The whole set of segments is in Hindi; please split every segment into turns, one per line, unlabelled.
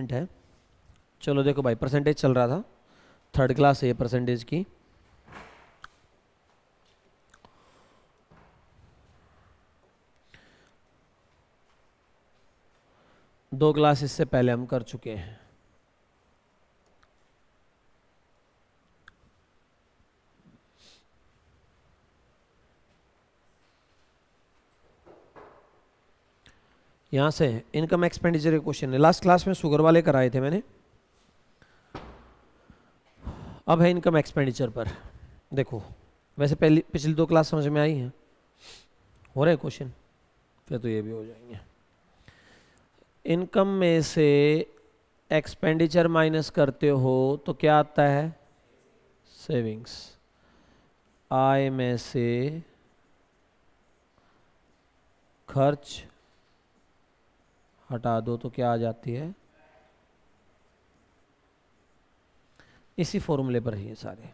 मिनट है। चलो देखो भाई, परसेंटेज चल रहा था, थर्ड क्लास है ये परसेंटेज की। दो क्लास इससे पहले हम कर चुके हैं। यहां से इनकम एक्सपेंडिचर के क्वेश्चन है, लास्ट क्लास में शुगर वाले कराए थे मैंने। अब है इनकम एक्सपेंडिचर पर। देखो वैसे पिछली दो क्लास समझ में आई हैं, हो रहे क्वेश्चन, फिर तो ये भी हो जाएंगे। इनकम में से एक्सपेंडिचर माइनस करते हो तो क्या आता है? सेविंग्स। आय में से खर्च हटा दो तो क्या आ जाती है? इसी फॉर्मूले पर ही है सारे।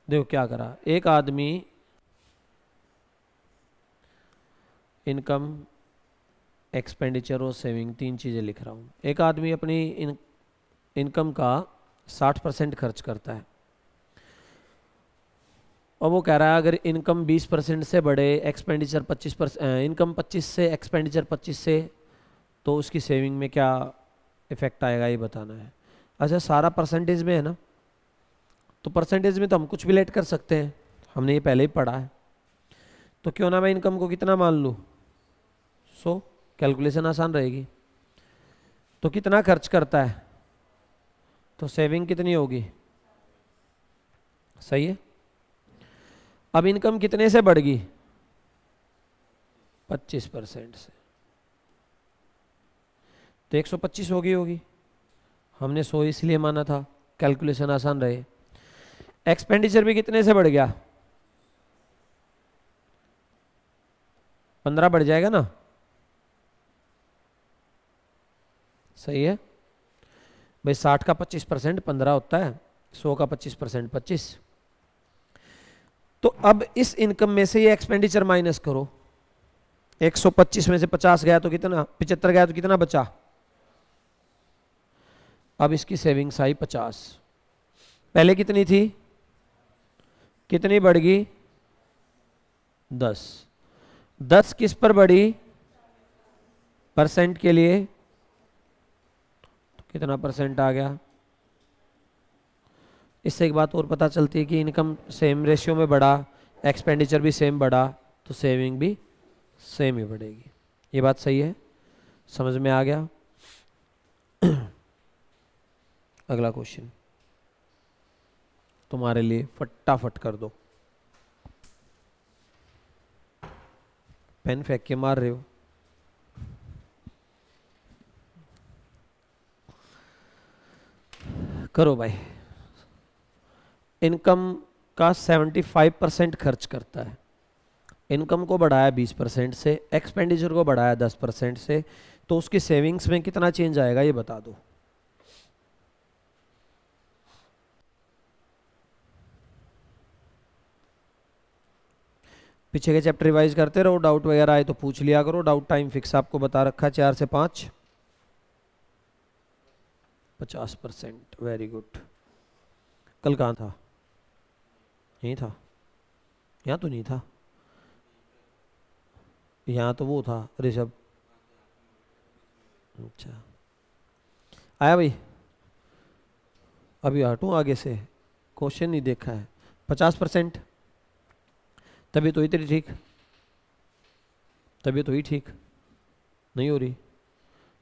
देखो क्या करा, एक आदमी इनकम एक्सपेंडिचर और सेविंग तीन चीज़ें लिख रहा हूँ। एक आदमी अपनी इनकम का 60% खर्च करता है, और वो कह रहा है अगर इनकम 20% से बढ़े, एक्सपेंडिचर 25%, इनकम 25 से एक्सपेंडिचर 25 से, तो उसकी सेविंग में क्या इफेक्ट आएगा ये बताना है। अच्छा सारा परसेंटेज में है ना, तो परसेंटेज में तो हम कुछ भी लेट कर सकते हैं, हमने ये पहले ही पढ़ा है। तो क्यों ना मैं इनकम को कितना मान लूँ? 100, कैलकुलेशन आसान रहेगी। तो कितना खर्च करता है, तो सेविंग कितनी होगी? सही है। अब इनकम कितने से बढ़ गई? 25% से, तो 125 होगी। हमने 100 इसलिए माना था, कैलकुलेशन आसान रहे। एक्सपेंडिचर भी कितने से बढ़ गया? 15 बढ़ जाएगा ना, सही है भाई। 60 का 25% 15 होता है, 100 का 25% 25। तो अब इस इनकम में से ये एक्सपेंडिचर माइनस करो। 125 में से 50 गया तो कितना? 75 गया तो कितना बचा? अब इसकी सेविंग्स आई 50। पहले कितनी थी? कितनी बढ़ गई? 10। 10 किस पर बढ़ी? परसेंट के लिए, तो कितना परसेंट आ गया? इससे एक बात और पता चलती है कि इनकम सेम रेशियो में बढ़ा, एक्सपेंडिचर भी सेम बढ़ा, तो सेविंग भी सेम ही बढ़ेगी। ये बात सही है, समझ में आ गया? अगला क्वेश्चन तुम्हारे लिए, फटाफट कर दो। पेन फेंक के मार रहे हो। करो भाई। इनकम का 75% खर्च करता है, इनकम को बढ़ाया 20% से, एक्सपेंडिचर को बढ़ाया 10% से, तो उसकी सेविंग्स में कितना चेंज आएगा ये बता दो। पीछे के चैप्टर रिवाइज करते रहो, डाउट वगैरह आए तो पूछ लिया करो। डाउट टाइम फिक्स आपको बता रखा है 4 से 5। 50%, वेरी गुड। कल कहाँ था? यहीं था? यहाँ तो नहीं था, यहाँ तो वो था ऋषभ। अच्छा आया भाई, अभी हटूँ आगे से, क्वेश्चन नहीं देखा है। 50%, तबीयत हुई तेरी ठीक? तबीयत हुई ठीक? नहीं हो रही?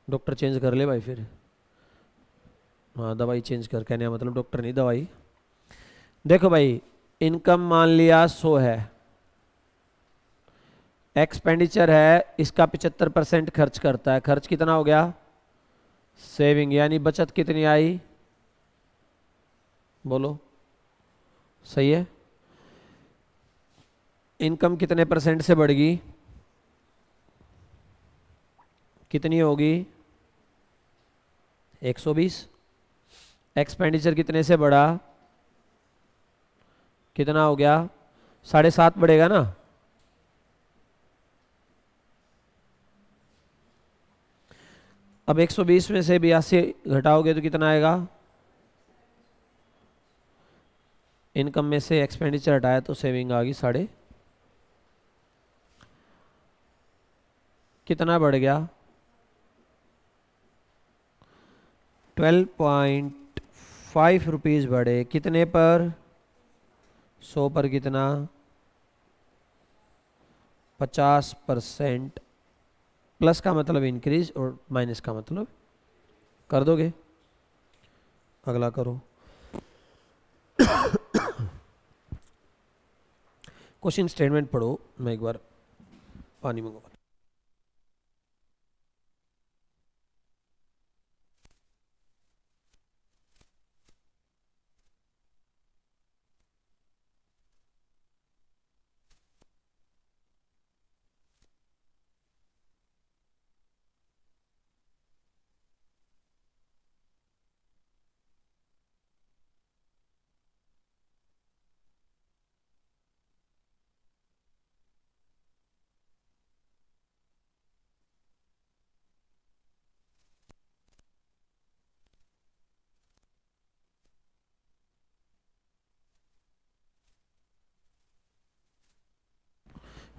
डॉक्टर चेंज कर ले भाई फिर। हाँ दवाई चेंज कर, कहने का मतलब डॉक्टर नहीं, दवाई। देखो भाई, इनकम मान लिया 100 है, एक्सपेंडिचर है इसका 75% खर्च करता है, खर्च कितना हो गया? सेविंग, यानी बचत कितनी आई? बोलो, सही है। इनकम कितने परसेंट से बढ़ गई? कितनी होगी? 120। एक्सपेंडिचर कितने से बढ़ा? कितना हो गया? 7.5 बढ़ेगा ना। अब 120 में से 82 घटाओगे तो कितना आएगा? इनकम में से एक्सपेंडिचर हटाया तो सेविंग आ गई साढ़े, कितना बढ़ गया? 12.5 रुपीज़ बढ़े। कितने पर? 100 पर कितना? 50%। प्लस का मतलब इंक्रीज और माइनस का मतलब कर दोगे। अगला करो। क्वेश्चन स्टेटमेंट पढ़ो, मैं एक बार पानी मंगवा।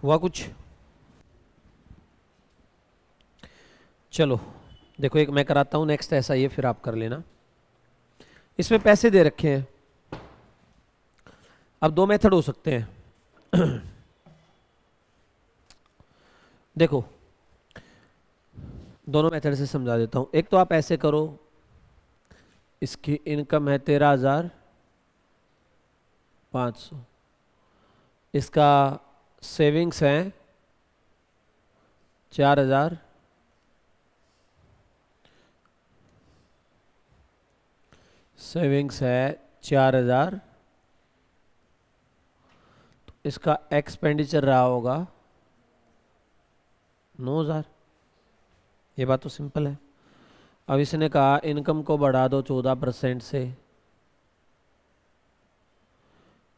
हुआ कुछ? चलो देखो, एक मैं कराता हूँ, नेक्स्ट ऐसा ही है, फिर आप कर लेना। इसमें पैसे दे रखे हैं। अब दो मेथड हो सकते हैं। देखो दोनों मेथड से समझा देता हूँ। एक तो आप ऐसे करो, इसकी इनकम है 13,500, इसका सेविंग्स है 4,000, सेविंग्स है 4,000, तो इसका एक्सपेंडिचर रहा होगा 9,000। ये बात तो सिंपल है। अब इसने कहा इनकम को बढ़ा दो 14% से,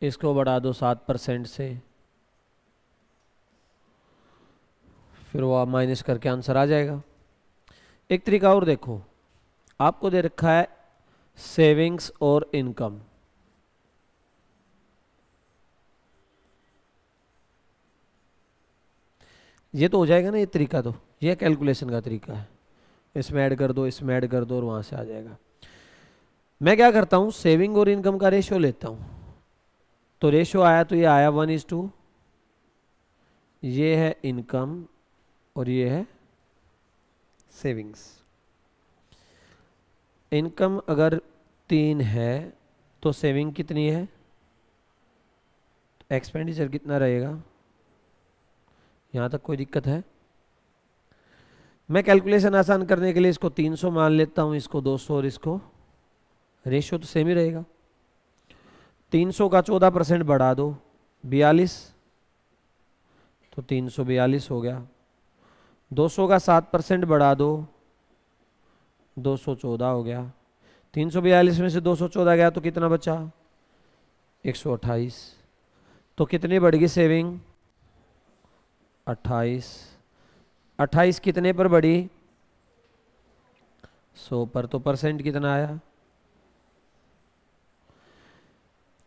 इसको बढ़ा दो 7% से, फिर वो माइनस करके आंसर आ जाएगा। एक तरीका और देखो, आपको दे रखा है सेविंग्स और इनकम, ये तो हो जाएगा ना। ये तरीका तो ये कैलकुलेशन का तरीका है, इसमें ऐड कर दो, इसमें ऐड कर दो और वहां से आ जाएगा। मैं क्या करता हूं, सेविंग और इनकम का रेशियो लेता हूं। तो रेशियो आया तो ये आया 1:2, ये है इनकम और ये है सेविंग्स। इनकम अगर 3 है तो सेविंग कितनी है? एक्सपेंडिचर कितना रहेगा? यहाँ तक कोई दिक्कत है? मैं कैलकुलेशन आसान करने के लिए इसको 300 मान लेता हूँ, इसको 200 और इसको, रेशियो तो सेम ही रहेगा। 300 का 14% बढ़ा दो 42, तो 342 हो गया। 200 का 7% बढ़ा दो 214 हो गया। 342 में से 214 गया तो कितना बचा? 128। तो कितनी बढ़ गई सेविंग? 28। 28 कितने पर बढ़ी? 100 पर। तो परसेंट कितना आया?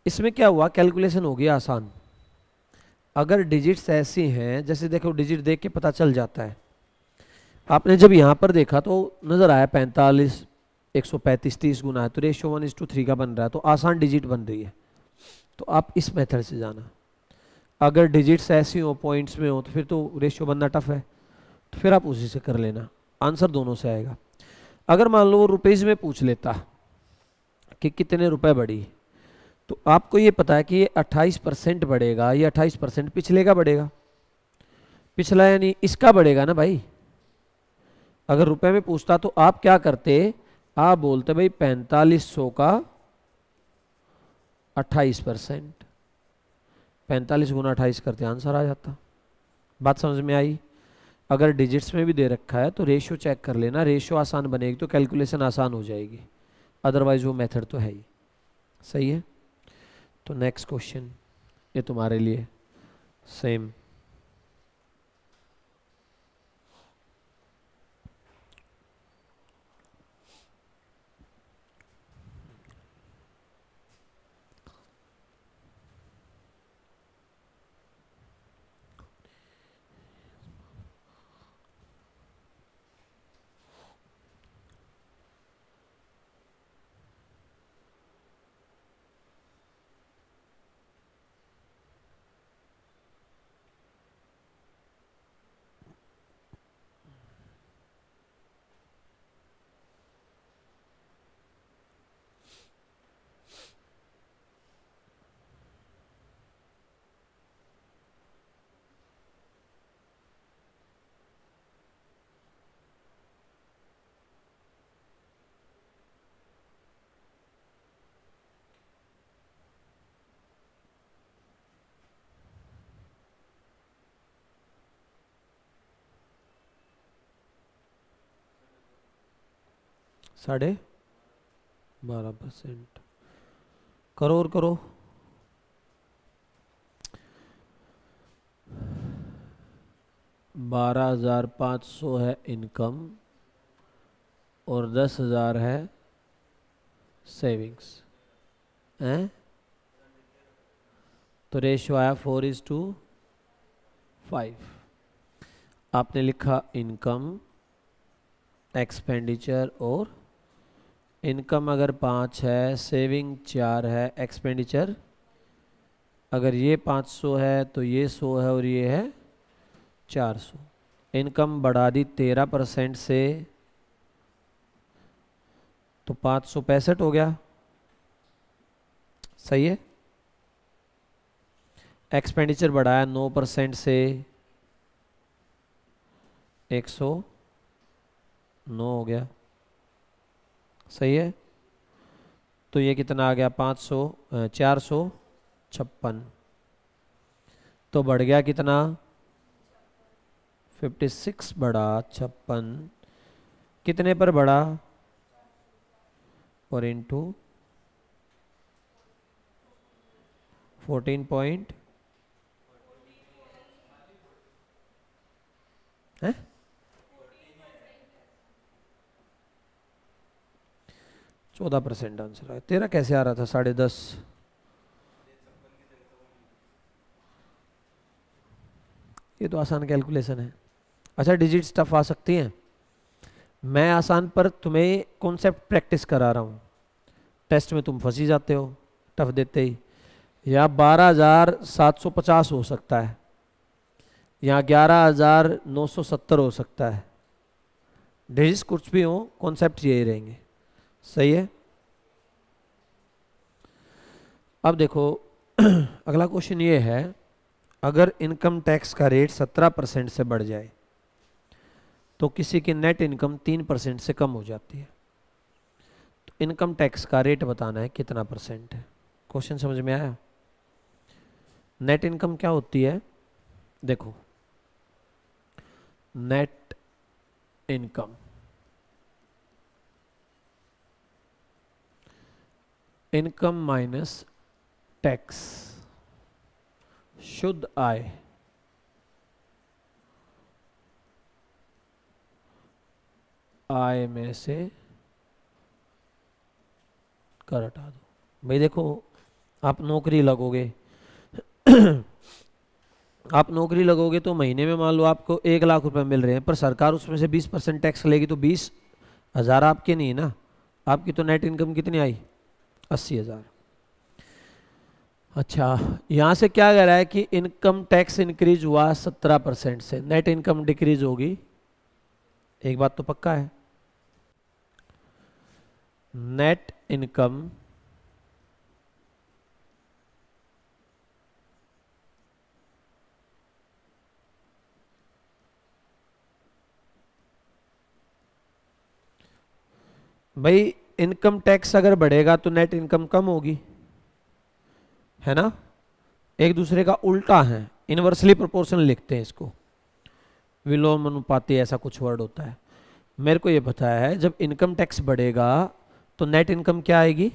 इसमें क्या हुआ, कैलकुलेशन हो गया आसान। अगर डिजिट्स ऐसी हैं, जैसे देखो डिजिट देख के पता चल जाता है। आपने जब यहाँ पर देखा तो नजर आया 45, 135, 30 गुना है, तो रेशियो 1:3 का बन रहा है, तो आसान डिजिट बन रही है। तो आप इस मेथड से जाना। अगर डिजिट्स ऐसी हो, पॉइंट्स में हो, तो फिर तो रेशियो बनना टफ है, तो फिर आप उसी से कर लेना, आंसर दोनों से आएगा। अगर मान लो वो रुपीज़ में पूछ लेता कि कितने रुपए बढ़ी, तो आपको ये पता है कि ये 28% बढ़ेगा, ये 28% पिछले का बढ़ेगा। पिछला यानी इसका बढ़ेगा ना भाई। अगर रुपए में पूछता तो आप क्या करते, आप बोलते भाई 4500 का 28%, 45 गुना 28 करते आंसर आ जाता। बात समझ में आई? अगर डिजिट्स में भी दे रखा है तो रेशियो चेक कर लेना, रेशियो आसान बनेगी तो कैलकुलेशन आसान हो जाएगी, अदरवाइज वो मेथड तो है ही। सही है? तो नेक्स्ट क्वेश्चन ये तुम्हारे लिए सेम। 12.5%। करो और करो। 12,500 है इनकम और 10,000 है सेविंग्स हैं, तो रेशियो आया 4:5। आपने लिखा इनकम, एक्सपेंडिचर और इनकम अगर 5 है, सेविंग 4 है, एक्सपेंडिचर अगर ये 500 है तो ये 100 है और ये है 400। इनकम बढ़ा दी 13% से तो 565 हो गया, सही है। एक्सपेंडिचर बढ़ाया 9% से 109 हो गया, सही है। तो ये कितना आ गया 456। तो बढ़ गया कितना 56 बढ़ा 56 कितने पर बढ़ा और इंटू 14 पॉइंट है 14% आंसर आया। तेरा कैसे आ रहा था 10.5? ये तो आसान कैलकुलेशन है। अच्छा डिजिट टफ आ सकती हैं, मैं आसान पर तुम्हें कॉन्सेप्ट प्रैक्टिस करा रहा हूँ, टेस्ट में तुम फंसी जाते हो टफ देते ही। या 12,750 हो सकता है, या 11,970 हो सकता है, डिजिट्स कुछ भी हो कॉन्सेप्ट यही रहेंगे, सही है। अब देखो अगला क्वेश्चन ये है, अगर इनकम टैक्स का रेट 17% से बढ़ जाए तो किसी की नेट इनकम 3% से कम हो जाती है, तो इनकम टैक्स का रेट बताना है कितना परसेंट है। क्वेश्चन समझ में आया? नेट इनकम क्या होती है, देखो net income income minus tax, शुद्ध आय आय में से कर हटा दो। भाई देखो आप नौकरी लगोगे आप नौकरी लगोगे तो महीने में मान लो आपको 1 लाख रुपए मिल रहे हैं, पर सरकार उसमें से 20% टैक्स लेगी, तो 20,000 आपके नहीं ना, आपकी तो नेट इनकम कितनी आई 80,000। अच्छा यहाँ से क्या कह रहा है कि इनकम टैक्स इंक्रीज हुआ 17% से, नेट इनकम डिक्रीज होगी। एक बात तो पक्का है, नेट इनकम भाई इनकम टैक्स अगर बढ़ेगा तो नेट इनकम कम होगी, है ना। एक दूसरे का उल्टा है, इनवर्सली प्रोपोर्शनल लिखते हैं इसको, विलोमानुपाती ऐसा कुछ वर्ड होता है। मेरे को ये पता है जब इनकम टैक्स बढ़ेगा तो नेट इनकम क्या आएगी,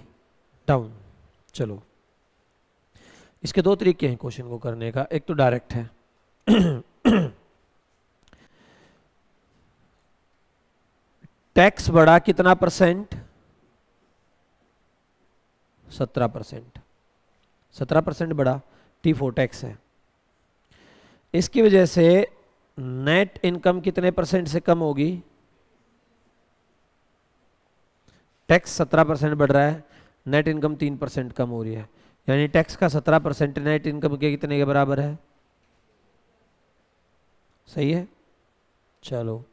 डाउन। चलो इसके दो तरीके हैं क्वेश्चन को करने का, एक तो डायरेक्ट है टैक्स बढ़ा कितना परसेंट, 17%, 17% बढ़ा, T4 टैक्स है। इसकी वजह से नेट इनकम कितने परसेंट से कम होगी, टैक्स 17% बढ़ रहा है, नेट इनकम 3% कम हो रही है, यानी टैक्स का 17% नेट इनकम के कितने के बराबर है, सही है। चलो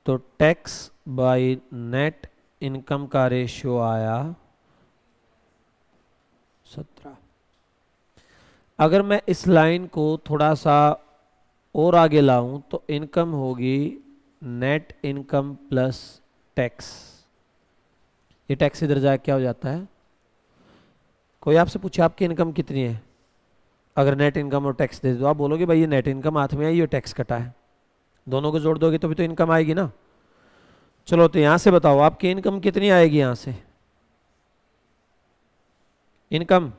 तो टैक्स बाय नेट इनकम का रेशियो आया 17। अगर मैं इस लाइन को थोड़ा सा और आगे लाऊं तो इनकम होगी नेट इनकम प्लस टैक्स, ये टैक्स इधर जाके क्या हो जाता है, कोई आपसे पूछे आपकी इनकम कितनी है, अगर नेट इनकम और टैक्स दे दो, आप बोलोगे भाई ये नेट इनकम हाथ में आई, ये टैक्स कटा है, दोनों को जोड़ दोगे तो भी तो इनकम आएगी ना। चलो तो यहां से बताओ आपकी इनकम कितनी आएगी यहां से, income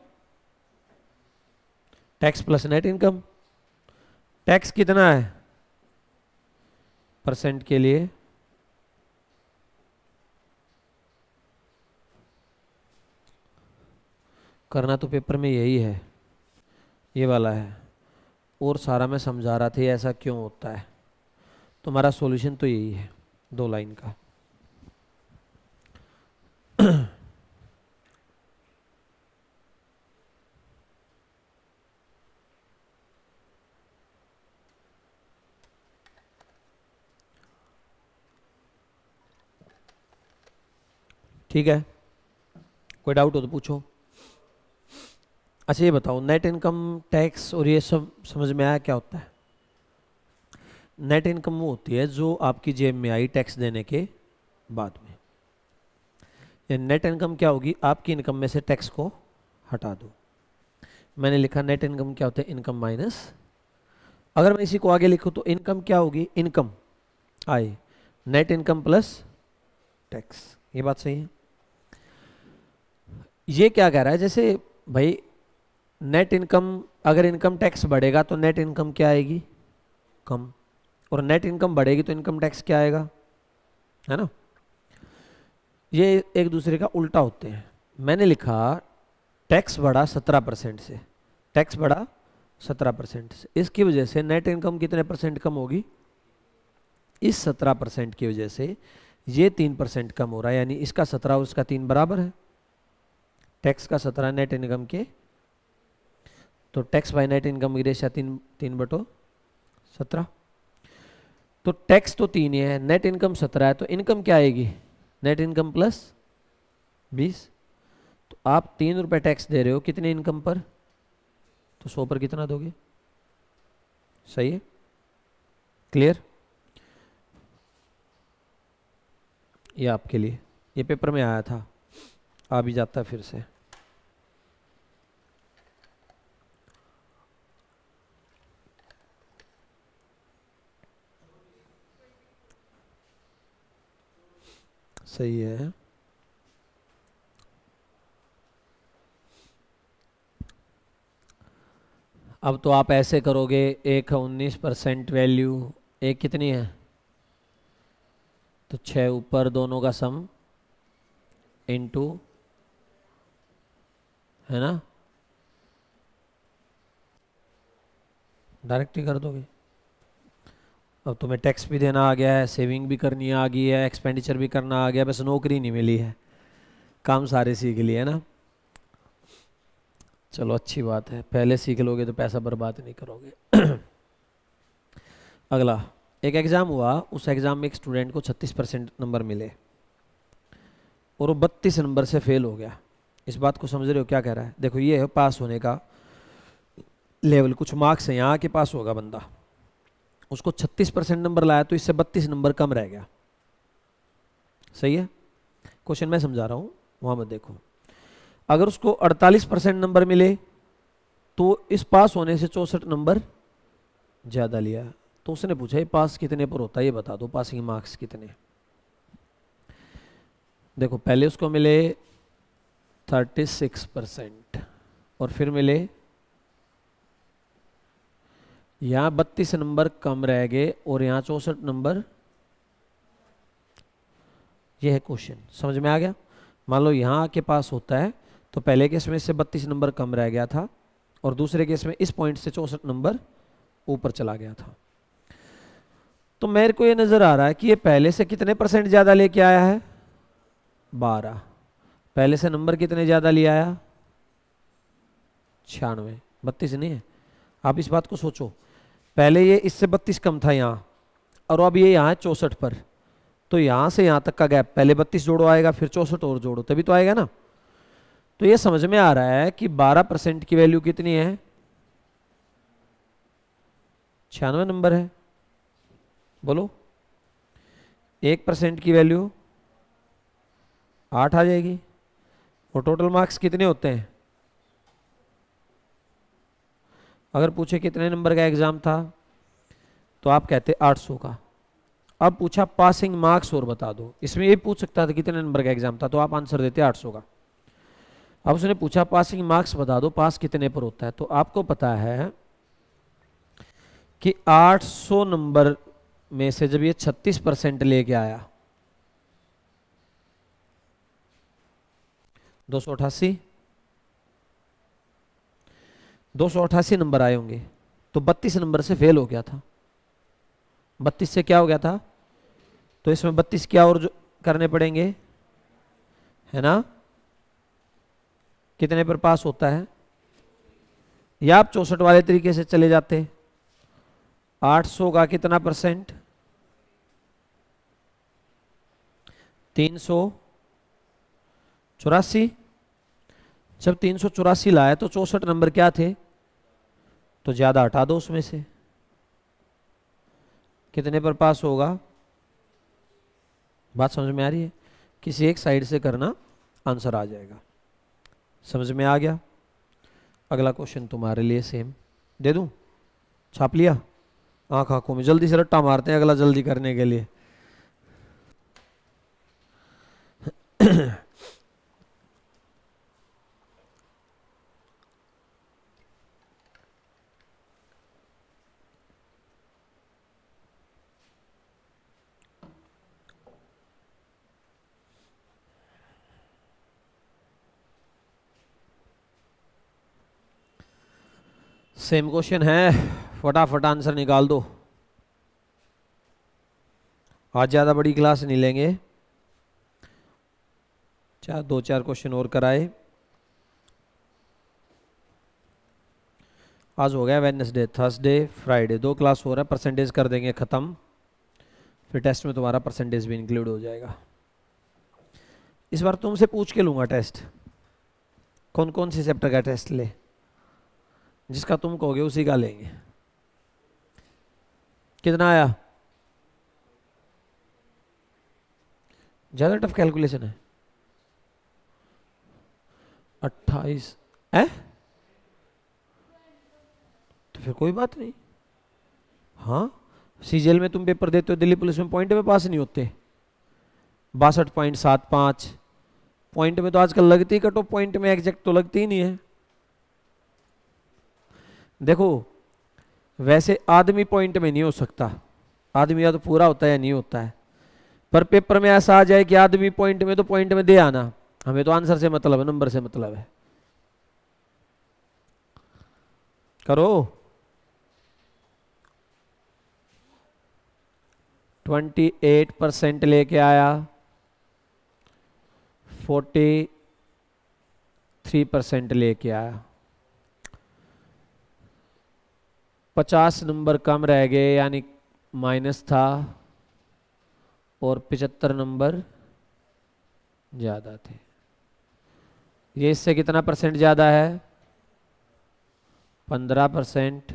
tax plus net income. Tax कितना है परसेंट के लिए, करना तो पेपर में यही है, ये वाला है, और सारा मैं समझा रहा था ऐसा क्यों होता है। तुम्हारा सॉल्यूशन तो यही है 2 लाइन का। ठीक है, कोई डाउट हो तो पूछो। अच्छा ये बताओ नेट इनकम टैक्स और ये सब समझ में आया क्या होता है। नेट इनकम वो होती है जो आपकी जेब में आई टैक्स देने के बाद में। ये नेट इनकम क्या होगी, आपकी इनकम में से टैक्स को हटा दो। मैंने लिखा नेट इनकम क्या होता है, इनकम माइनस, अगर मैं इसी को आगे लिखूं तो इनकम क्या होगी, इनकम आई नेट इनकम प्लस टैक्स। ये बात सही है। ये क्या कह रहा है, जैसे भाई नेट इनकम, अगर इनकम टैक्स बढ़ेगा तो नेट इनकम क्या आएगी, कम, और नेट इनकम बढ़ेगी तो इनकम टैक्स क्या आएगा, है ना। ये एक दूसरे का उल्टा होते हैं। मैंने लिखा टैक्स बढ़ा 17% से, टैक्स बढ़ा 17% से, इसकी वजह से नेट इनकम कितने परसेंट कम होगी, इस 17% की वजह से ये 3% कम हो रहा है, यानी इसका 17 और इसका 3 बराबर है। टैक्स का 17 नेट इनकम के, तो टैक्स बाय नेट इनकम की रेशियो 3/17। तो टैक्स तो 3 ही है, नेट इनकम 17 है, तो इनकम क्या आएगी, नेट इनकम प्लस 20। तो आप 3 रुपए टैक्स दे रहे हो कितने इनकम पर, तो 100 पर कितना दोगे, सही है, क्लियर। ये आपके लिए, ये पेपर में आया था, आ भी जाता है फिर से। सही है। अब तो आप ऐसे करोगे, एक है 19% वैल्यू, एक कितनी है, तो 6 ऊपर दोनों का सम इनटू, है ना, डायरेक्ट ही कर दोगे। अब तुम्हें टैक्स भी देना आ गया है, सेविंग भी करनी आ गई है, एक्सपेंडिचर भी करना आ गया, बस नौकरी नहीं मिली है, काम सारे सीख लिए, है ना। चलो अच्छी बात है, पहले सीख लोगे तो पैसा बर्बाद नहीं करोगे। अगला, एक एग्ज़ाम हुआ, उस एग्ज़ाम में एक स्टूडेंट को 36% नंबर मिले और वो 32 नंबर से फेल हो गया। इस बात को समझ रहे हो क्या कह रहा है, देखो ये है पास होने का लेवल, कुछ मार्क्स है, यहाँ के पास होगा बंदा, उसको 36% नंबर लाया तो इससे 32 नंबर कम रह गया, सही है। क्वेश्चन मैं समझा रहा हूँ, वहाँ मत देखो। अगर उसको 48% नंबर मिले तो इस पास होने से 64 नंबर ज़्यादा लिया, तो उसने पूछा ये पास कितने पर होता है, ये बता दो पासिंग मार्क्स कितने। देखो पहले उसको मिले 36% और फिर मिले, यहाँ 32 नंबर कम रह गए और यहाँ 64 नंबर। ये है क्वेश्चन, समझ में आ गया। मान लो यहाँ के पास होता है तो पहले केस में इससे 32 नंबर कम रह गया था और दूसरे केस में इस पॉइंट से 64 नंबर ऊपर चला गया था। तो मेरे को ये नजर आ रहा है कि ये पहले से कितने परसेंट ज्यादा लेके आया है, 12। पहले से नंबर कितने ज्यादा ले आया, 96, 32 नहीं है। आप इस बात को सोचो, पहले ये इससे 32 कम था यहाँ और अब ये यहाँ है 64 पर, तो यहाँ से यहाँ तक का गैप, पहले 32 जोड़ो आएगा, फिर 64 और जोड़ो तभी तो आएगा ना। तो ये समझ में आ रहा है कि 12% की वैल्यू कितनी है, 96 नंबर है। बोलो 1% की वैल्यू 8 आ जाएगी। और टोटल मार्क्स कितने होते हैं, अगर पूछे कितने नंबर का एग्जाम था तो आप कहते 800 का, अब पूछा पासिंग मार्क्स और बता दो, इसमें ये पूछ सकता था कितने नंबर का एग्जाम था, तो आप आंसर देते 800 का। अब उसने पूछा पासिंग मार्क्स बता दो, पास कितने पर होता है, तो आपको पता है कि 800 नंबर में से जब ये 36% लेके आया, 288 नंबर आए होंगे, तो 32 नंबर से फेल हो गया था। 32 से क्या हो गया था, तो इसमें 32 क्या और जो करने पड़ेंगे, है ना, कितने पर पास होता है, या आप 64 वाले तरीके से चले जाते, 800 का कितना परसेंट, 384। जब 384 लाया तो 64 नंबर क्या थे, तो ज्यादा हटा दो उसमें से, कितने पर पास होगा। बात समझ में आ रही है, किसी एक साइड से करना, आंसर आ जाएगा। समझ में आ गया। अगला क्वेश्चन तुम्हारे लिए सेम दे दूं, छाप लिया, आंख आंखों में, जल्दी से रट्टा मारते हैं अगला जल्दी करने के लिए। सेम क्वेश्चन है, फटाफट आंसर निकाल दो। आज ज़्यादा बड़ी क्लास नहीं लेंगे, दो चार क्वेश्चन और कराए। आज हो गया वेडनेसडे, थर्सडे, फ्राइडे, 2 क्लास हो रहा है, परसेंटेज कर देंगे ख़त्म, फिर टेस्ट में तुम्हारा परसेंटेज भी इंक्लूड हो जाएगा। इस बार तुमसे पूछ के लूँगा टेस्ट, कौन कौन सी चैप्टर का टेस्ट ले, जिसका तुम कहोगे उसी का लेंगे। कितना आया, ज़्यादा टफ कैलकुलेशन है, 28 है, तो फिर कोई बात नहीं। हाँ, सीजीएल में तुम पेपर देते हो, दिल्ली पुलिस में पॉइंट में पास नहीं होते, 62.75 पॉइंट में तो आजकल लगती, कट ऑफ पॉइंट में एग्जैक्ट तो लगती ही नहीं है। देखो वैसे आदमी पॉइंट में नहीं हो सकता, आदमी या तो पूरा होता है या नहीं होता है, पर पेपर में ऐसा आ जाए कि आदमी पॉइंट में, तो पॉइंट में दे आना, हमें तो आंसर से मतलब है, नंबर से मतलब है। करो, 28% लेके आया, 43% लेके आया, 50 नंबर कम रह गए, यानी माइनस था, और 75 नंबर ज़्यादा थे। ये इससे कितना परसेंट ज़्यादा है, 15%।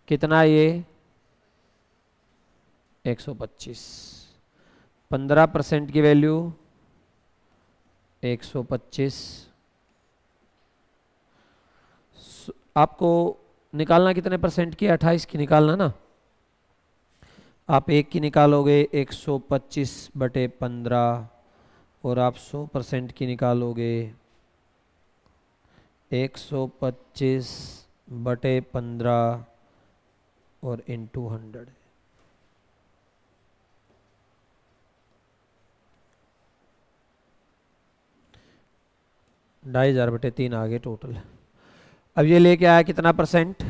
कितना ये, 125। 15% की वैल्यू 125। आपको निकालना कितने परसेंट की, 28 की निकालना ना, आप एक की निकालोगे 125/15, और आप 100% की निकालोगे 125/15 और इंटू 100। 2500/3 आ गए टोटल। अब ये लेके आया कितना परसेंट,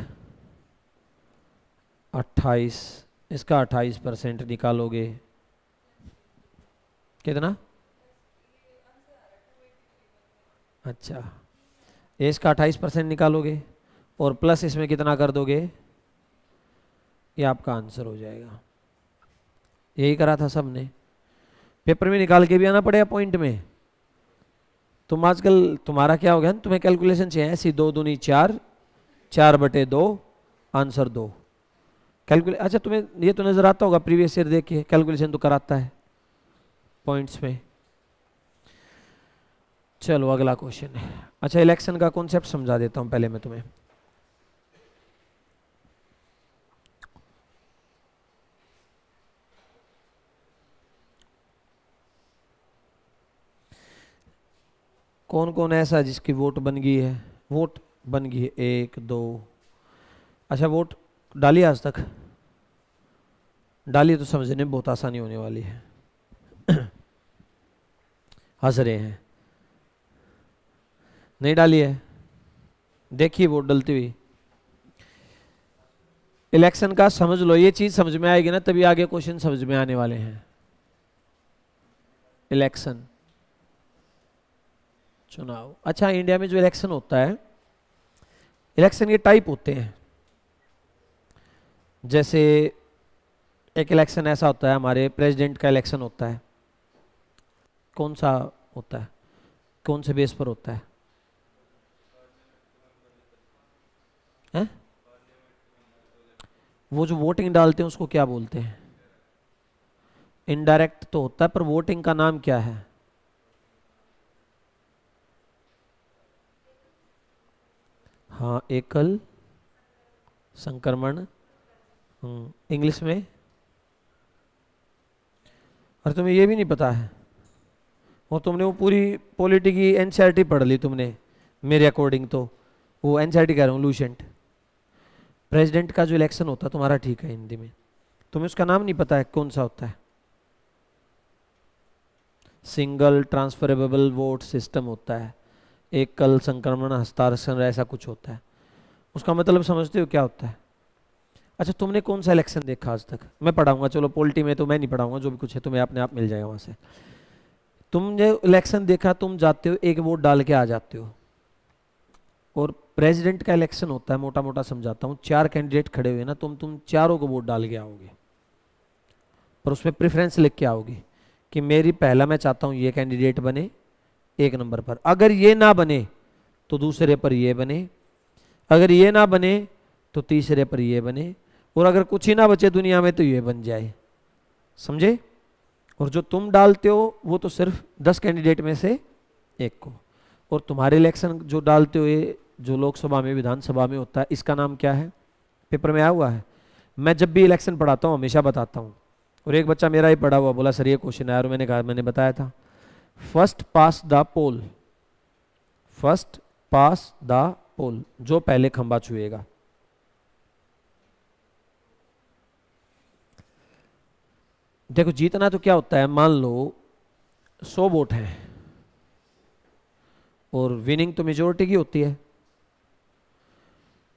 28, इसका 28% निकालोगे, कितना, अच्छा, इसका 28% निकालोगे, और प्लस इसमें कितना कर दोगे, ये आपका आंसर हो जाएगा। यही करा था सबने, पेपर में निकाल के भी आना पड़ेगा पॉइंट में। तुम आजकल तुम्हारा क्या हो गया ना, तुम्हें कैलकुलेशन चाहिए ऐसी, 2 दूनी 4, 4/2, आंसर 2 कैलकुलेट। अच्छा तुम्हें ये तो नजर आता होगा, प्रीवियस ईयर देखिए कैलकुलेशन तो कराता है पॉइंट्स में। चलो अगला क्वेश्चन है। अच्छा, इलेक्शन का कॉन्सेप्ट समझा देता हूं पहले मैं तुम्हें। कौन कौन ऐसा है जिसकी वोट बन गई है? वोट बन गई है, 1 2। अच्छा, वोट डाली आज तक? डाली तो समझने में बहुत आसानी होने वाली है। हंस रहे हैं, नहीं डाली है? देखिए वोट डलती हुई। इलेक्शन का समझ लो, ये चीज समझ में आएगी ना तभी आगे क्वेश्चन समझ में आने वाले हैं। इलेक्शन, चुनाव। अच्छा, इंडिया में जो इलेक्शन होता है, इलेक्शन के टाइप होते हैं। जैसे एक इलेक्शन ऐसा होता है, हमारे प्रेसिडेंट का इलेक्शन होता है। कौन सा होता है? कौन से बेस पर होता है? हैं? वो जो वोटिंग डालते हैं उसको क्या बोलते हैं? इनडायरेक्ट तो होता है, पर वोटिंग का नाम क्या है? हाँ, एकल संक्रमण। इंग्लिश में? और तुम्हें ये भी नहीं पता है? और तुमने वो पूरी पॉलिटी की एनसीईआरटी पढ़ ली तुमने मेरे अकॉर्डिंग तो। वो एनसीईआरटी कह रहा हूँ, लूसेंट। प्रेसिडेंट का जो इलेक्शन होता है तुम्हारा ठीक है हिंदी में, तुम्हें उसका नाम नहीं पता है कौन सा होता है? सिंगल ट्रांसफरेबल वोट सिस्टम होता है, एकल संक्रमण हस्ताक्षर, ऐसा कुछ होता है। उसका मतलब समझते हो क्या होता है? अच्छा, तुमने कौन सा इलेक्शन देखा आज तक? मैं पढ़ाऊंगा, चलो पॉलिटी में तो मैं नहीं पढ़ाऊंगा, जो भी कुछ है तुम्हें अपने आप मिल जाएगा वहां से। तुमने इलेक्शन देखा, तुम जाते हो एक वोट डाल के आ जाते हो। और प्रेसिडेंट का इलेक्शन होता है, मोटा मोटा समझाता हूँ, 4 कैंडिडेट खड़े हुए ना, तुम चारों को वोट डाल के आओगे, पर उसमें प्रेफरेंस लिख के आओगे कि मेरी पहला मैं चाहता हूँ ये कैंडिडेट बने 1 नंबर पर। अगर ये ना बने तो दूसरे पर ये बने, अगर ये ना बने तो तीसरे पर ये बने, और अगर कुछ ही ना बचे दुनिया में तो ये बन जाए। समझे? और जो तुम डालते हो वो तो सिर्फ 10 कैंडिडेट में से 1 को। और तुम्हारे इलेक्शन जो डालते हो ये जो लोकसभा में विधानसभा में होता है, इसका नाम क्या है? पेपर में आया हुआ है। मैं जब भी इलेक्शन पढ़ाता हूँ हमेशा बताता हूँ, और एक बच्चा मेरा ही पढ़ा हुआ बोला सर ये क्वेश्चन आया, और मैंने कहा मैंने बताया था, first pass the pole, first pass the pole, जो पहले खंबा छुएगा। देखो जीतना तो क्या होता है, मान लो 100 वोट हैं और विनिंग तो मेजोरिटी की होती है,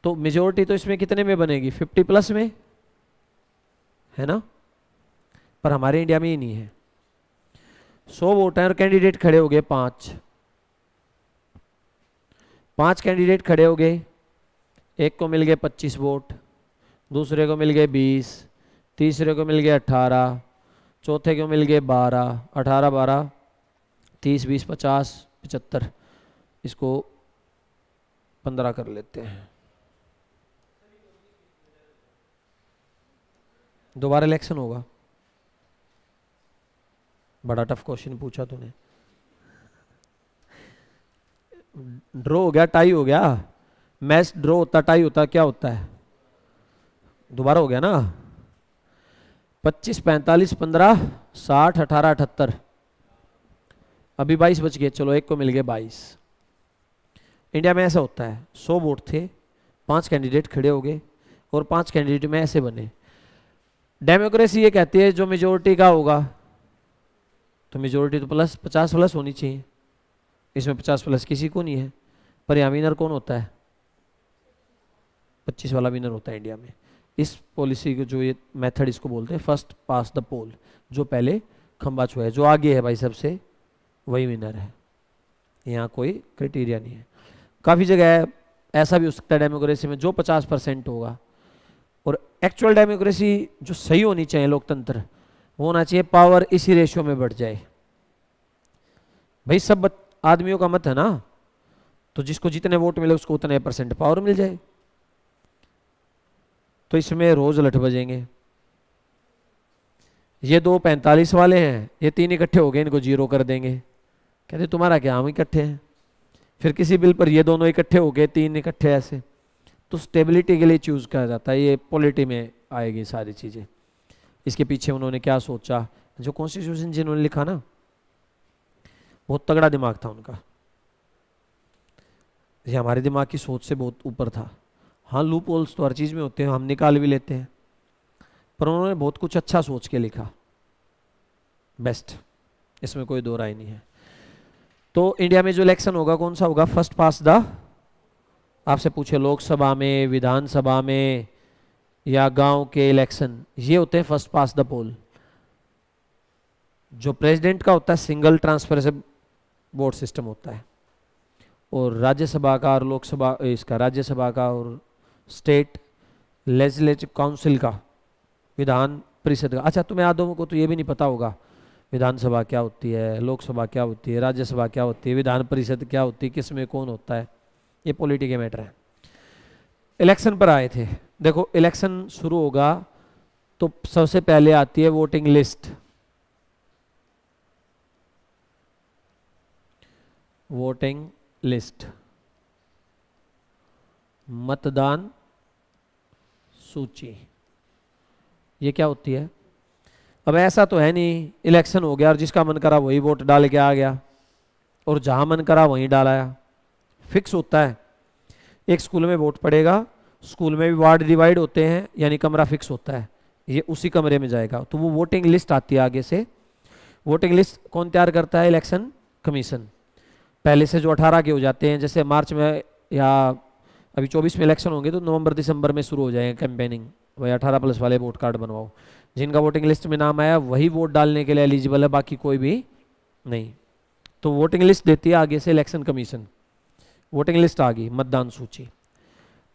तो मेजोरिटी तो इसमें कितने में बनेगी? 50 प्लस में, है ना? पर हमारे इंडिया में ही नहीं है। 100 वोट हैं और कैंडिडेट खड़े हो गए 5 कैंडिडेट खड़े हो गए, एक को मिल गए 25 वोट, दूसरे को मिल गए 20, तीसरे को मिल गए 18, चौथे को मिल गए 12, 18 12 30 20 50 75, इसको 15 कर लेते हैं। दोबारा इलेक्शन होगा? बड़ा टफ क्वेश्चन पूछा तूने। ड्रॉ हो गया, टाई हो गया, मैच ड्रॉ होता टाई होता क्या होता है? दोबारा हो गया ना। 25 45 15 60 18 78, अभी 22 बच गए, चलो एक को मिल गए 22। इंडिया में ऐसा होता है, 100 वोट थे, 5 कैंडिडेट खड़े हो गए और 5 कैंडिडेट में ऐसे बने। डेमोक्रेसी ये कहती है जो मेजोरिटी का होगा, तो मेजोरिटी तो प्लस 50 प्लस होनी चाहिए, इसमें 50 प्लस किसी को नहीं है। पर यहाँ विनर कौन होता है? 25 वाला विनर होता है इंडिया में। इस पॉलिसी को जो ये मेथड इसको बोलते हैं फर्स्ट पास द पोल, जो पहले खंबा छुआ है, जो आगे है भाई सबसे, वही विनर है। यहाँ कोई क्राइटेरिया नहीं है। काफ़ी जगह ऐसा भी हो सकता है डेमोक्रेसी में जो 50% होगा, और एक्चुअल डेमोक्रेसी जो सही होनी चाहिए, लोकतंत्र, वो होना चाहिए पावर इसी रेशियो में बढ़ जाए। भाई सब आदमियों का मत है ना, तो जिसको जितने वोट मिले उसको उतने % पावर मिल जाए। तो इसमें रोज लठ बजेंगे। ये 2 45 वाले हैं, ये 3 इकट्ठे हो गए, इनको 0 कर देंगे, कहते तुम्हारा क्या, हम इकट्ठे हैं। फिर किसी बिल पर ये दोनों इकट्ठे हो गए, 3 इकट्ठे, ऐसे। तो स्टेबिलिटी के लिए चूज किया जाता है, ये पॉलिटी में आएगी सारी चीजें। इसके पीछे उन्होंने क्या सोचा, जो कॉन्स्टिट्यूशन जिन्होंने लिखा ना, बहुत तगड़ा दिमाग था उनका। ये हमारे दिमाग की सोच से बहुत ऊपर था। हाँ, लूप होल्स तो हर चीज़ में होते हैं, हम निकाल भी लेते हैं, पर उन्होंने बहुत कुछ अच्छा सोच के लिखा, बेस्ट, इसमें कोई दो राय नहीं है। तो इंडिया में जो इलेक्शन होगा कौन सा होगा? फर्स्ट पास द, आपसे पूछे लोकसभा में, विधानसभा में या गांव के इलेक्शन, ये होते हैं फर्स्ट पास द पोल। जो प्रेसिडेंट का होता है सिंगल ट्रांसफरेबल वोट सिस्टम होता है, और राज्यसभा का और लोकसभा, इसका राज्यसभा का और स्टेट लेजिस्लेटिव काउंसिल का, विधान परिषद का। अच्छा, तुम्हें आदमों को तो ये भी नहीं पता होगा विधानसभा क्या होती है, लोकसभा क्या होती है, राज्यसभा क्या होती है, विधान परिषद क्या होती है, किस में कौन होता है, ये पॉलिटी के मैटर है। इलेक्शन पर आए थे। देखो, इलेक्शन शुरू होगा तो सबसे पहले आती है वोटिंग लिस्ट। वोटिंग लिस्ट, मतदान सूची, ये क्या होती है? अब ऐसा तो है नहीं इलेक्शन हो गया और जिसका मन करा वही वोट डाल के आ गया और जहां मन करा वहीं डालाया। फिक्स होता है। एक स्कूल में वोट पड़ेगा, स्कूल में भी वार्ड डिवाइड होते हैं, यानी कमरा फिक्स होता है, ये उसी कमरे में जाएगा। तो वो वोटिंग लिस्ट आती है आगे से। वोटिंग लिस्ट कौन तैयार करता है? Election commission. पहले से जो 18 के हो जाते हैं, जैसे मार्च में या अभी 24 में इलेक्शन होंगे तो नवंबर दिसंबर में शुरू हो जाएगा कैंपेनिंग, भाई 18+ वाले वोट कार्ड बनवाओ। जिनका वोटिंग लिस्ट में नाम आया वही वोट डालने के लिए एलिजिबल है, बाकी कोई भी नहीं। तो वोटिंग लिस्ट देती है आगे से इलेक्शन कमीशन। वोटिंग लिस्ट आ गई, मतदान सूची,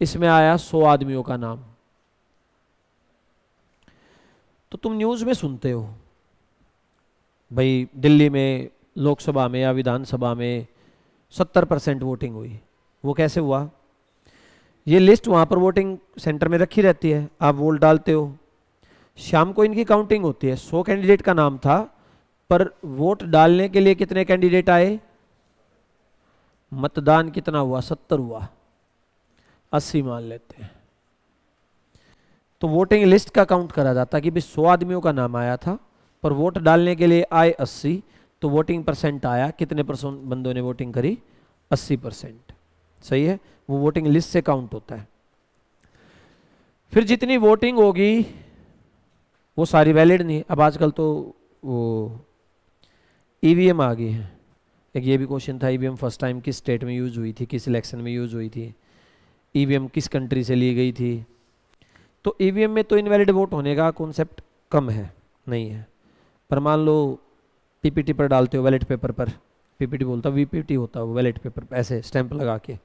इसमें आया 100 आदमियों का नाम। तो तुम न्यूज़ में सुनते हो भाई दिल्ली में लोकसभा में या विधानसभा में 70% वोटिंग हुई। वो कैसे हुआ? ये लिस्ट वहाँ पर वोटिंग सेंटर में रखी रहती है, आप वोट डालते हो, शाम को इनकी काउंटिंग होती है। 100 कैंडिडेट का नाम था, पर वोट डालने के लिए कितने कैंडिडेट आए? मतदान कितना हुआ? 70 हुआ, 80 मान लेते हैं। तो वोटिंग लिस्ट का काउंट करा जाता कि भाई 100 आदमियों का नाम आया था, पर वोट डालने के लिए आए 80, तो वोटिंग परसेंट आया, कितने परसेंट बंदों ने वोटिंग करी? 80%। सही है, वो वोटिंग लिस्ट से काउंट होता है। फिर जितनी वोटिंग होगी वो सारी वैलिड नहीं। अब आजकल तो वो ईवीएम आ गई है। एक ये भी क्वेश्चन था, ईवीएम फर्स्ट टाइम किस स्टेट में यूज हुई थी, किस इलेक्शन में यूज हुई थी, ईवीएम किस कंट्री से ली गई थी। तो ईवीएम में तो इनवैलिड वोट होने का कॉन्सेप्ट कम है, नहीं है। पर मान लो पीपीटी पर डालते हो, बैलेट पेपर पर, पीपीटी बोलता वीपीटी होता है वो, बैलेट पेपर पर ऐसे स्टैंप लगा के।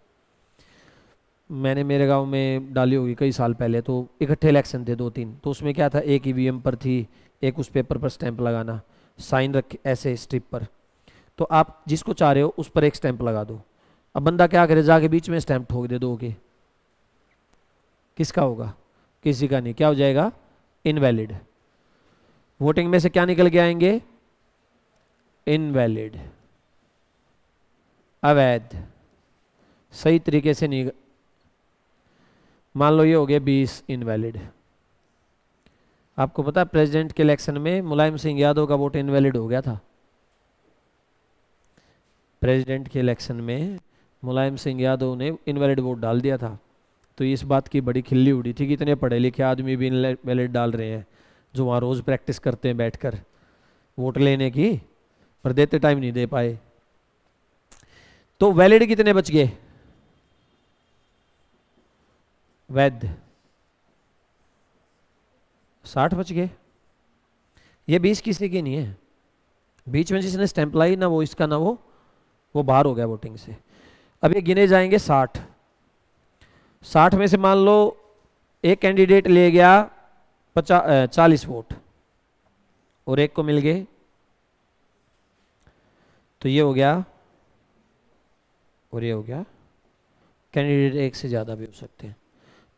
मैंने मेरे गांव में डाली होगी कई साल पहले, तो इकट्ठे इलेक्शन थे 2-3, तो उसमें क्या था, एक ईवीएम पर थी, एक उस पेपर पर स्टैंप लगाना, साइन रख ऐसे स्ट्रिप पर। तो आप जिसको चाह रहे हो उस पर एक स्टैंप लगा दो। अब बंदा क्या करे, जाके बीच में स्टैंप ठोक दे दो के, किसका होगा? किसी का नहीं। क्या हो जाएगा? इनवैलिड। वोटिंग में से क्या निकल के आएंगे? इनवैलिड, अवैध, सही तरीके से नहीं। मान लो ये हो गया 20 इनवैलिड। आपको पता है प्रेसिडेंट के इलेक्शन में मुलायम सिंह यादव का वोट इनवैलिड हो गया था। प्रेसिडेंट के इलेक्शन में मुलायम सिंह यादव ने इनवैलिड वोट डाल दिया था। तो इस बात की बड़ी खिल्ली उड़ी थी कि इतने पढ़े लिखे आदमी भी इनवैलिड डाल रहे हैं, जो वहाँ रोज़ प्रैक्टिस करते हैं बैठकर वोट लेने की, पर देते टाइम नहीं दे पाए। तो वैलिड कितने बच गए? वैध 60 बच गए। ये 20 किसी की नहीं है, बीच में जिसने स्टैंप लाई ना वो इसका ना वो बाहर हो गया वोटिंग से। अब ये गिने जाएंगे 60। 60 में से मान लो एक कैंडिडेट ले गया 40 वोट और एक को मिल गए, तो ये हो गया और ये हो गया। कैंडिडेट एक से ज़्यादा भी हो सकते हैं।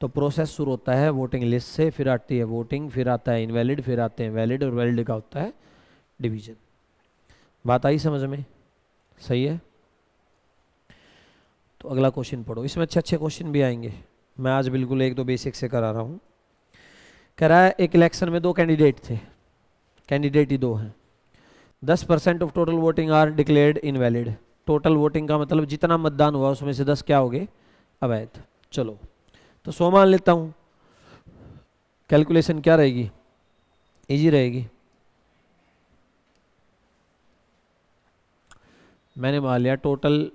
तो प्रोसेस शुरू होता है वोटिंग लिस्ट से, फिर आती है वोटिंग, फिर आता है इनवैलिड, फिर आते हैं वैलिड, और वैलिड का होता है डिवीजन। बात आई समझ में? सही है। तो अगला क्वेश्चन पढ़ो, इसमें अच्छे अच्छे क्वेश्चन भी आएंगे। मैं आज बिल्कुल 1-2 बेसिक से करा रहा हूँ। कह रहा है एक इलेक्शन में 2 कैंडिडेट थे, कैंडिडेट ही 2 हैं, 10% of total voting are declared invalid. Total voting का मतलब जितना मतदान हुआ उसमें से 10 क्या हो गए, अवैध। चलो तो 100 मान लेता हूँ, कैलकुलेशन क्या रहेगी, इजी रहेगी। मैंने मान लिया टोटल,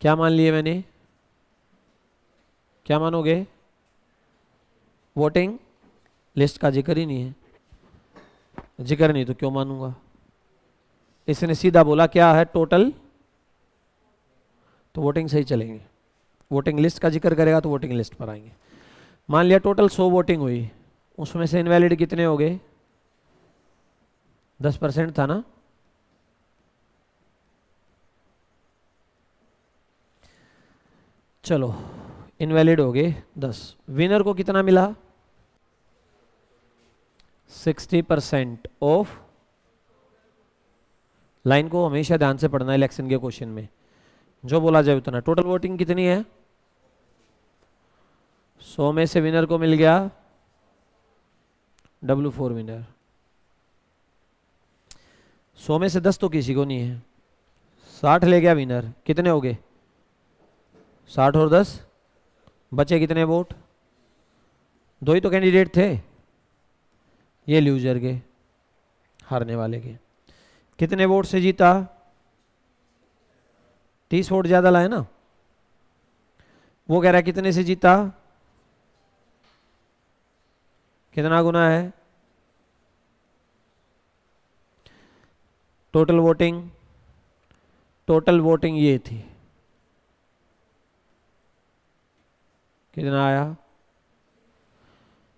क्या मान लिए मैंने, क्या मानोगे, वोटिंग लिस्ट का जिक्र ही नहीं है, जिक्र नहीं तो क्यों मानूंगा। इसने सीधा बोला क्या है टोटल, तो वोटिंग सही चलेंगे। वोटिंग लिस्ट का जिक्र करेगा तो वोटिंग लिस्ट पर आएंगे। मान लिया टोटल 100 वोटिंग हुई, उसमें से इनवैलिड कितने हो गए, 10% था ना। चलो इनवैलिड हो गए 10, विनर को कितना मिला, 60% ऑफ, लाइन को हमेशा ध्यान से पढ़ना है इलेक्शन के क्वेश्चन में, जो बोला जाए उतना। टोटल वोटिंग कितनी है, 100 में से विनर को मिल गया W4 विनर। 100 में से 10 तो किसी को नहीं है, 60 ले गया विनर, कितने हो गए, 60 और 10, बचे कितने वोट, 2 ही तो कैंडिडेट थे, ये लूजर के, हारने वाले के। कितने वोट से जीता, 30 वोट ज्यादा लाए ना। वो कह रहा है कितने से जीता, कितना गुना है, टोटल वोटिंग ये थी, कितना आया।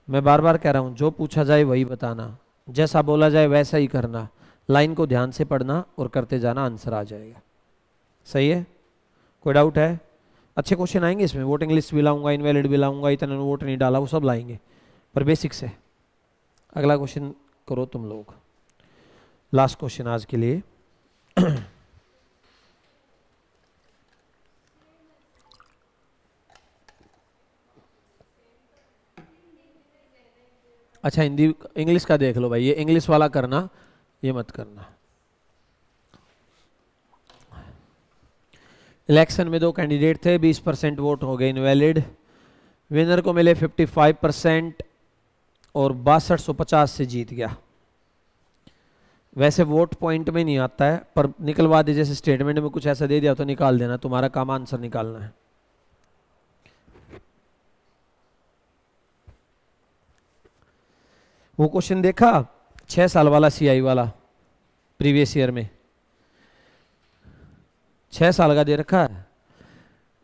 मैं बार बार कह रहा हूं जो पूछा जाए वही बताना, जैसा बोला जाए वैसा ही करना, लाइन को ध्यान से पढ़ना और करते जाना, आंसर आ जाएगा। सही है, कोई डाउट है। अच्छे क्वेश्चन आएंगे इसमें, वोटिंग लिस्ट भी लाऊंगा, इनवैलिड भी लाऊंगा, इतना वोट नहीं डाला, वो सब लाएंगे, पर बेसिक से। अगला क्वेश्चन करो तुम लोग, लास्ट क्वेश्चन आज के लिए। अच्छा हिंदी इंग्लिश का देख लो भाई, ये इंग्लिश वाला करना, ये मत करना। इलेक्शन में 2 कैंडिडेट थे, 20% वोट हो गए इनवैलिड, विनर को मिले 55% और 6250 से जीत गया। वैसे वोट पॉइंट में नहीं आता है, पर निकलवा दे, जैसे स्टेटमेंट में कुछ ऐसा दे दिया तो निकाल देना, तुम्हारा काम आंसर निकालना है। वो क्वेश्चन देखा 6 साल वाला सीआई वाला, प्रीवियस ईयर में 6 साल का दे रखा है,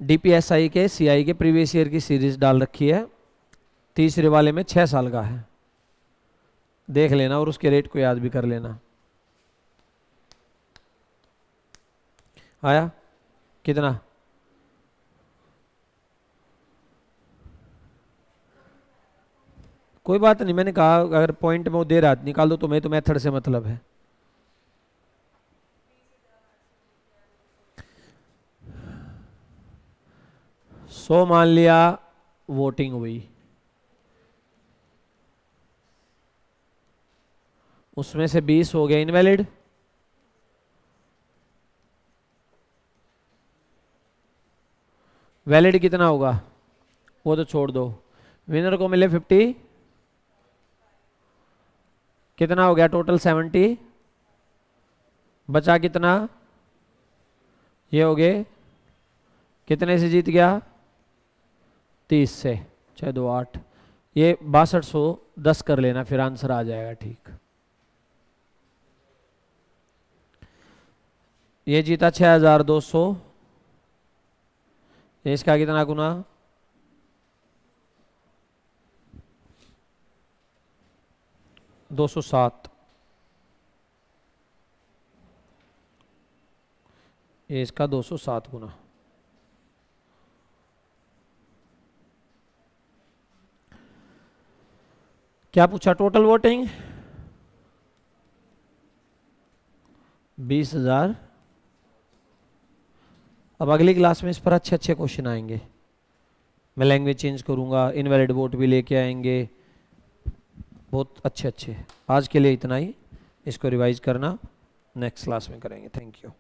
डीपीएसआई के सीआई के प्रीवियस ईयर की सीरीज डाल रखी है, तीसरे वाले में 6 साल का है, देख लेना और उसके रेट को याद भी कर लेना। आया कितना, कोई बात नहीं, मैंने कहा अगर पॉइंट में वो दे रहा निकाल दो, तुम्हें तो मेथड से मतलब है। सो मान लिया वोटिंग हुई, उसमें से 20 हो गए इनवैलिड, वैलिड कितना होगा वो तो छोड़ दो, विनर को मिले 50, कितना हो गया टोटल 70, बचा कितना, ये हो गए, कितने से जीत गया, 30 से, 6 2 8, ये 6210 कर लेना, फिर आंसर आ जाएगा ठीक। ये जीता 6200, इसका कितना गुना, 207, ये इसका 207 गुना। क्या पूछा, टोटल वोटिंग 20,000। अब अगली क्लास में इस पर अच्छे अच्छे क्वेश्चन आएंगे, मैं लैंग्वेज चेंज करूंगा, इनवैलिड वोट भी लेके आएंगे, बहुत अच्छे अच्छे। आज के लिए इतना ही, इसको रिवाइज करना। नेक्स्ट क्लास में करेंगे। Thank you.